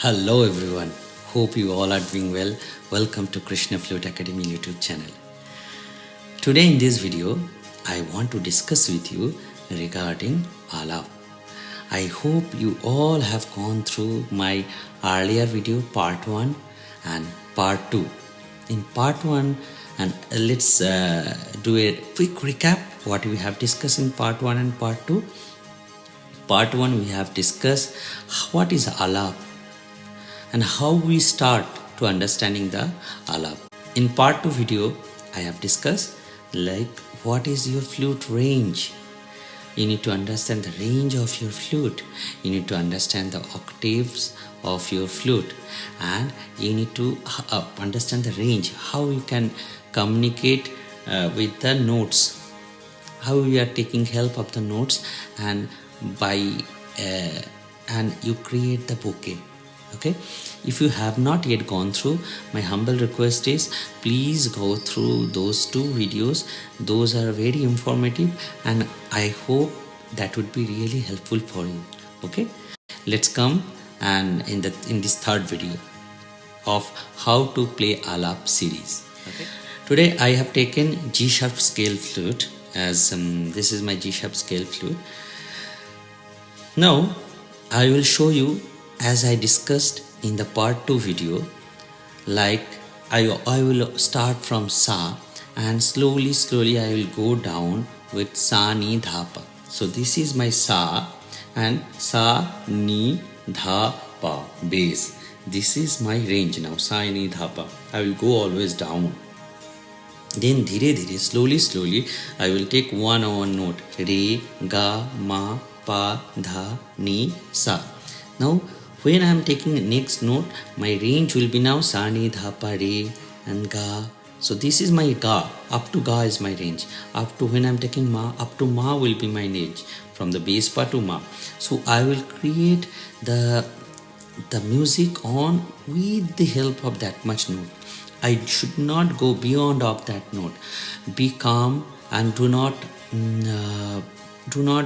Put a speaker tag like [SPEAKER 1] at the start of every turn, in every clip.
[SPEAKER 1] Hello everyone, hope you all are doing well. Welcome to Krishna Flute Academy YouTube channel. Today in this video, I want to discuss with you regarding Alap. I hope you all have gone through my earlier video part 1 and part 2. In part 1, and let's do a quick recap what we have discussed in part 1 and part 2. Part 1 we have discussed what is Alap and how we start to understanding the Alap. In part 2 video, I have discussed like what is your flute range. You need to understand the range of your flute. You need to understand the octaves of your flute, and you need to understand the range, how you can communicate with the notes, how we are taking help of the notes, and and you create the bouquet. Okay, if you have not yet gone through, my humble request is please go through those 2 videos. Those are very informative and I hope that would be really helpful for you. Okay, let's come and in this third video of how to play Alap series. Okay, today I have taken G sharp scale flute as this is my G sharp scale flute. Now I will show you, as I discussed in the part 2 video, like I will start from Sa and slowly I will go down with Sa Ni Dha Pa. So this is my Sa and Sa Ni Dha Pa bass. This is my range now, Sa Ni Dha Pa. I will go always down. Then dhire slowly I will take one note, Re, Ga, Ma, Pa, Dha, Ni, Sa. Now when I am taking the next note, my range will be now Sa, Ni, Dha, Pa, Re and Ga. So this is my Ga. Up to Ga is my range. Up to when I am taking Ma, up to Ma will be my range. From the bass Pa to Ma. So I will create the music on with the help of that much note. I should not go beyond of that note. Be calm and do not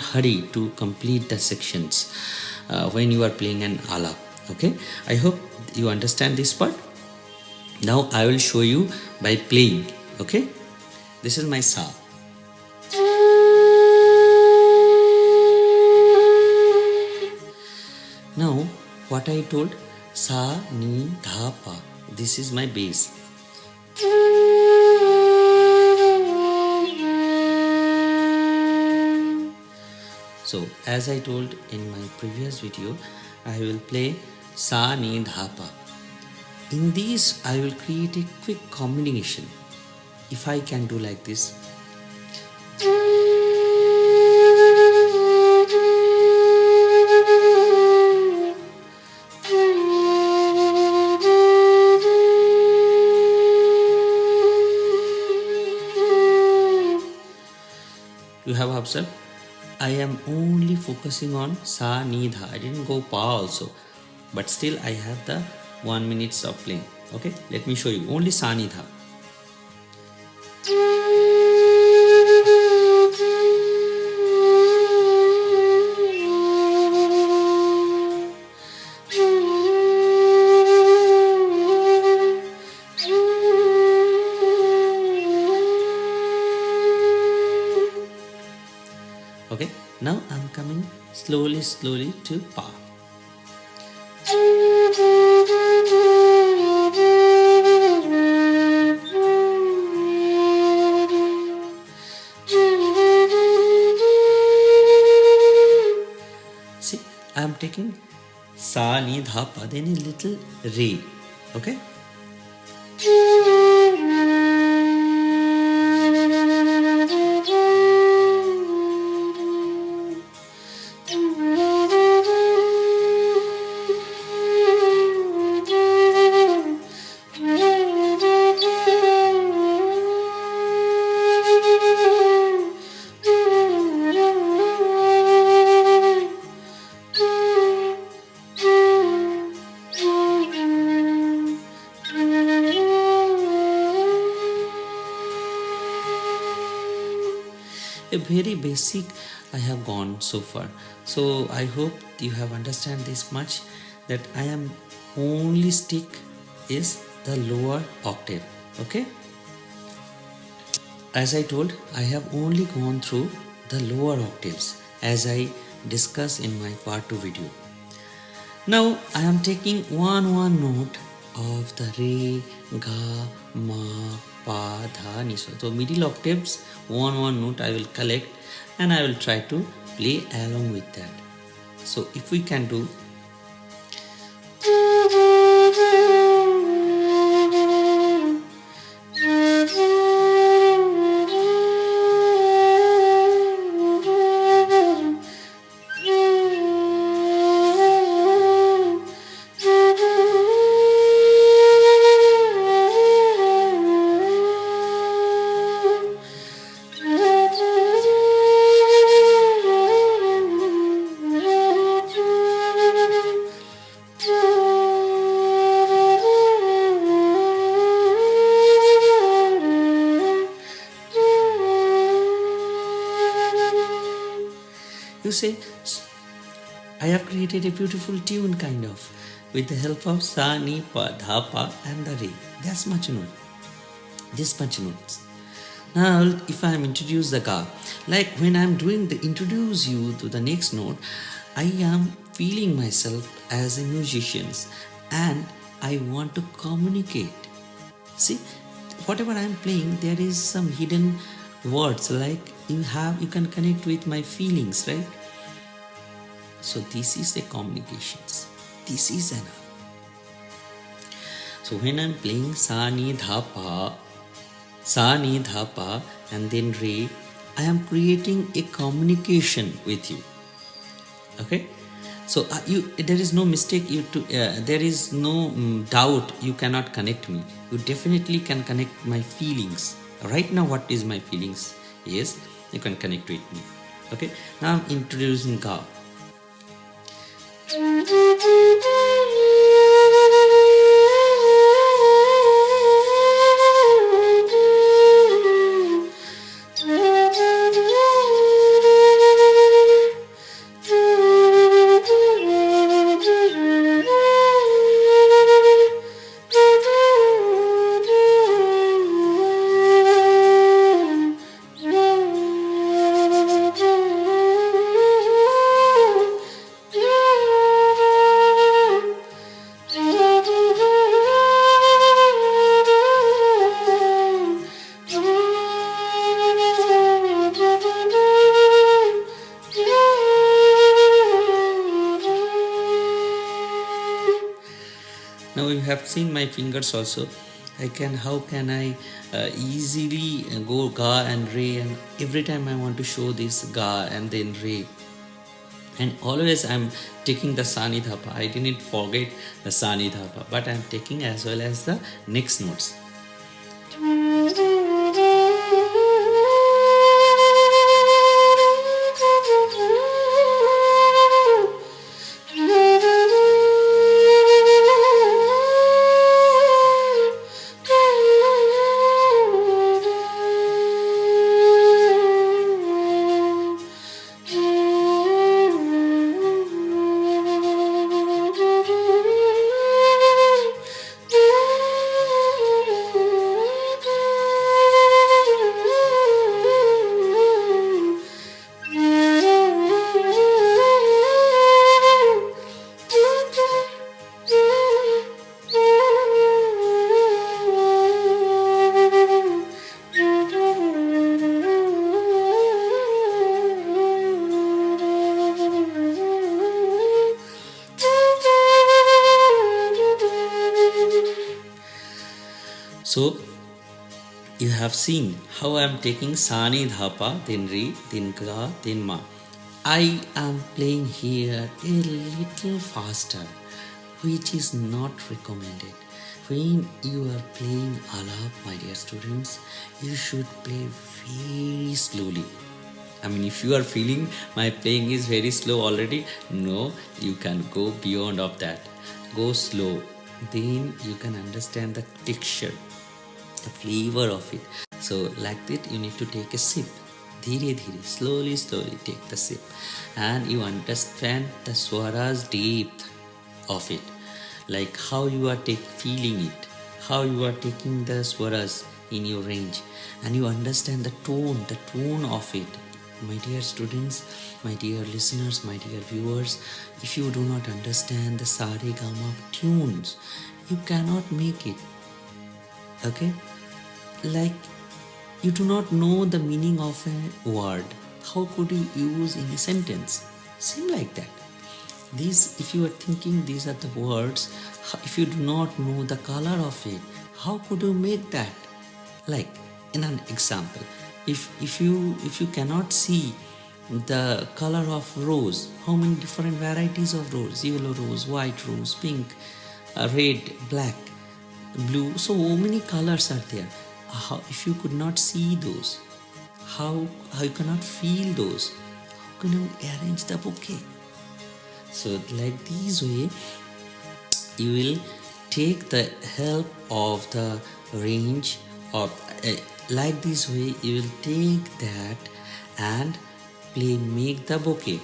[SPEAKER 1] hurry to complete the sections when you are playing an Alap. Okay, I hope you understand this part. Now I will show you by playing. Okay, this is my Sa. Now what I told, Sa, Ni, Dha, Pa. This is my bass. So as I told in my previous video, I will play Sa, Ni, Dha, Pa. In these I will create a quick combination. If I can do like this. You have observed, I am only focusing on Sa, Ni, Dha. I didn't go Pa also. But still I have the 1 minute of playing. Okay, let me show you. Only Sa, Ni, Dha. Okay, now I'm coming slowly to Pa. See, I'm taking Sa, Ni, Dha, Pa, then a little Re. Okay. A very basic I have gone so far. So I hope you have understand this much. that I am only stick is the lower octave. Okay, as I told, I have only gone through the lower octaves as I discussed in my part 2 video. Now I am taking one note of the re, ga, ma, pa, dha, ni, so. So middle octaves, one note I will collect and I will try to play along with that. So if we can do you say, I have created a beautiful tune kind of with the help of sa, ni, pa, dha, pa and the re. That's much note. This much notes. Now if I am introduce the ga, like when I am doing the introduce you to the next note, I am feeling myself as a musician and I want to communicate. See, whatever I am playing, there is some hidden words like you can connect with my feelings, right? So this is the communications. This is enough. So when I'm playing sa, ni, dha, pa and then re, I am creating a communication with you. Okay, so there is no mistake. There is no doubt. You cannot connect me. You definitely can connect my feelings. Right now, what is my feelings? Yes, you can connect with me. Okay, now I'm introducing ga. Now you have seen my fingers also. How can I easily go ga and re, and every time I want to show this ga and then re, and always I'm taking the sa, ni, dha, pa. I didn't forget the sa, ni, dha, pa, but I'm taking as well as the next notes. So you have seen how I am taking sa, ni, dha, pa, then re, then ga, then ma. I am playing here a little faster, which is not recommended. When you are playing alap, my dear students, you should play very slowly. I mean, if you are feeling my playing is very slow already, no, you can go beyond of that. Go slow. Then you can understand the texture, the flavor of it. So like that, you need to take a sip. Dhire dhire, slowly take the sip. And you understand the Swara's depth. of it, like how you are feeling it, how you are taking the swaras in your range, and you understand the tone of it. My dear students, my dear listeners, my dear viewers, if you do not understand the sare gama tunes, you cannot make it. Okay, like you do not know the meaning of a word, how could you use in a sentence? Same like that. These, if you are thinking these are the words, if you do not know the color of it, how could you make that? Like in an example, if you cannot see the color of rose, how many different varieties of rose, yellow rose, white rose, pink, red, black, blue, so many colors are there. How, if you could not see those, how you cannot feel those, how can you arrange the bouquet? So like this way you will take the help of the range of like this way you will take that and make the bouquet.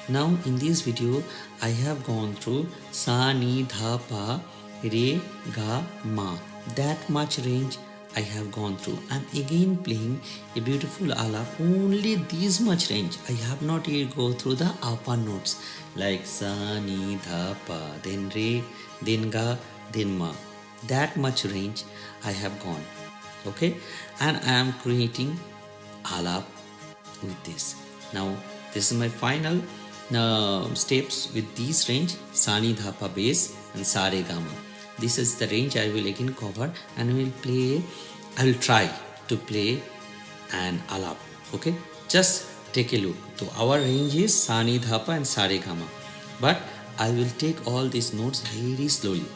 [SPEAKER 1] Now in this video I have gone through sa ni dha pa re ga ma, that much range I have gone through. I'm again playing a beautiful alap, only this much range. I have not yet go through the upper notes like sa ni dha pa, then re, then ga, then ma. That much range I have gone. Okay, and I am creating alap with this. Now this is my final steps with this range, sa ni dha pa bass and sa re ga ma. This is the range I will again cover, and I will try to play an alap. Okay, just take a look. So our range is sa ni dha pa and sa re ga ma, but I will take all these notes very slowly.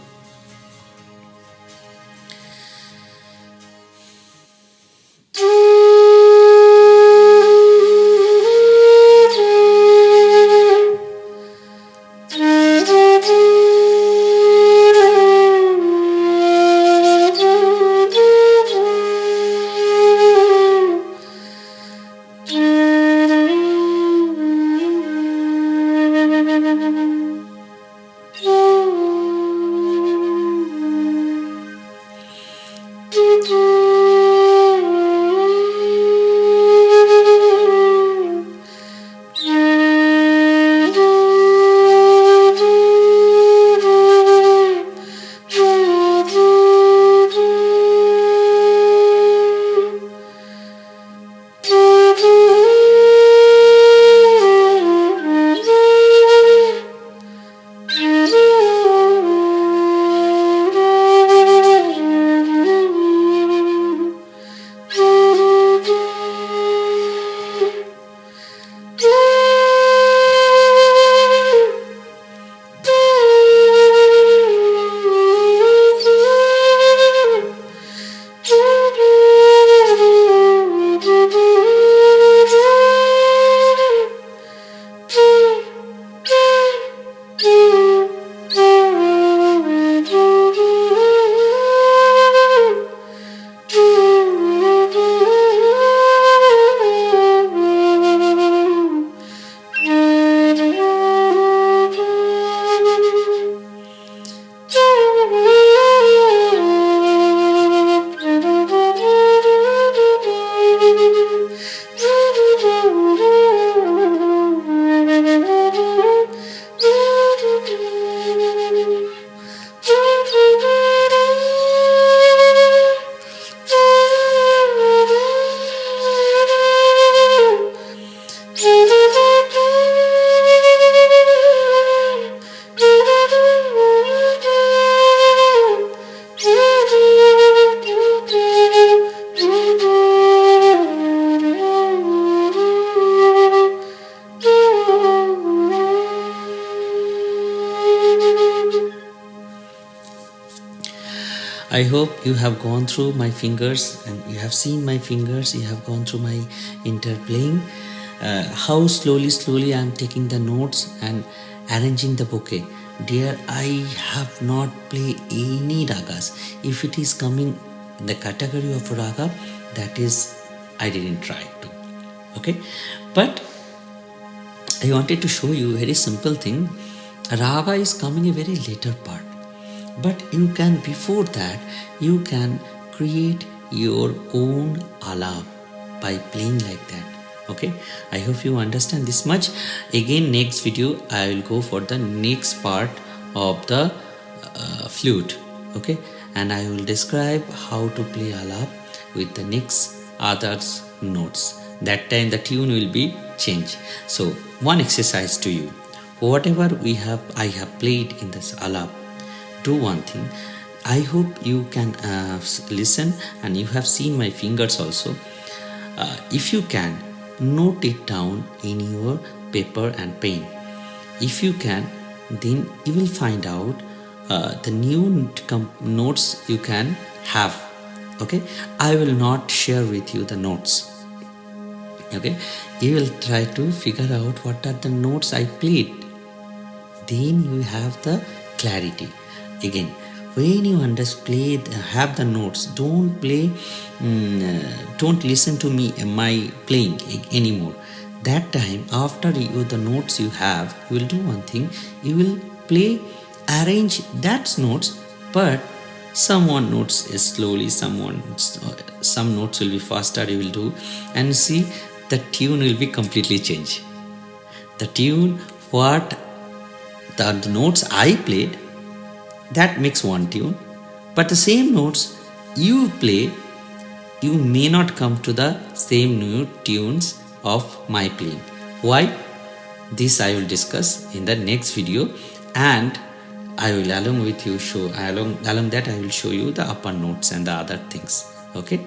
[SPEAKER 1] I hope you have gone through my fingers and you have seen my fingers, you have gone through my interplaying, how slowly I am taking the notes and arranging the bouquet. Dear, I have not played any ragas. If it is coming in the category of raga, that is, I didn't try to. Okay, but I wanted to show you a very simple thing. Raga is coming a very later part, but you can, before that, you can create your own alap by playing like that. Okay, I hope you understand this much. Again, next video I will go for the next part of the flute. Okay, and I will describe how to play alap with the next others notes. That time the tune will be changed. So one exercise to you, whatever I have played in this alap, do one thing. I hope you can listen, and you have seen my fingers also. If you can, note it down in your paper and pen. If you can, then you will find out the new notes you can have. Okay, I will not share with you the notes. Okay, you will try to figure out what are the notes I played. Then you have the clarity. Again, when you have the notes, don't play, don't listen to me my playing anymore. That time, after the notes you have, you will do one thing. You will play, arrange that notes, but some notes is slowly, some notes will be faster. You will do, and see the tune will be completely changed. The tune, what the notes I played, that makes one tune, but the same notes you play, you may not come to the same new tunes of my playing. Why? This I will discuss in the next video, and I will along that I will show you the upper notes and the other things. Okay.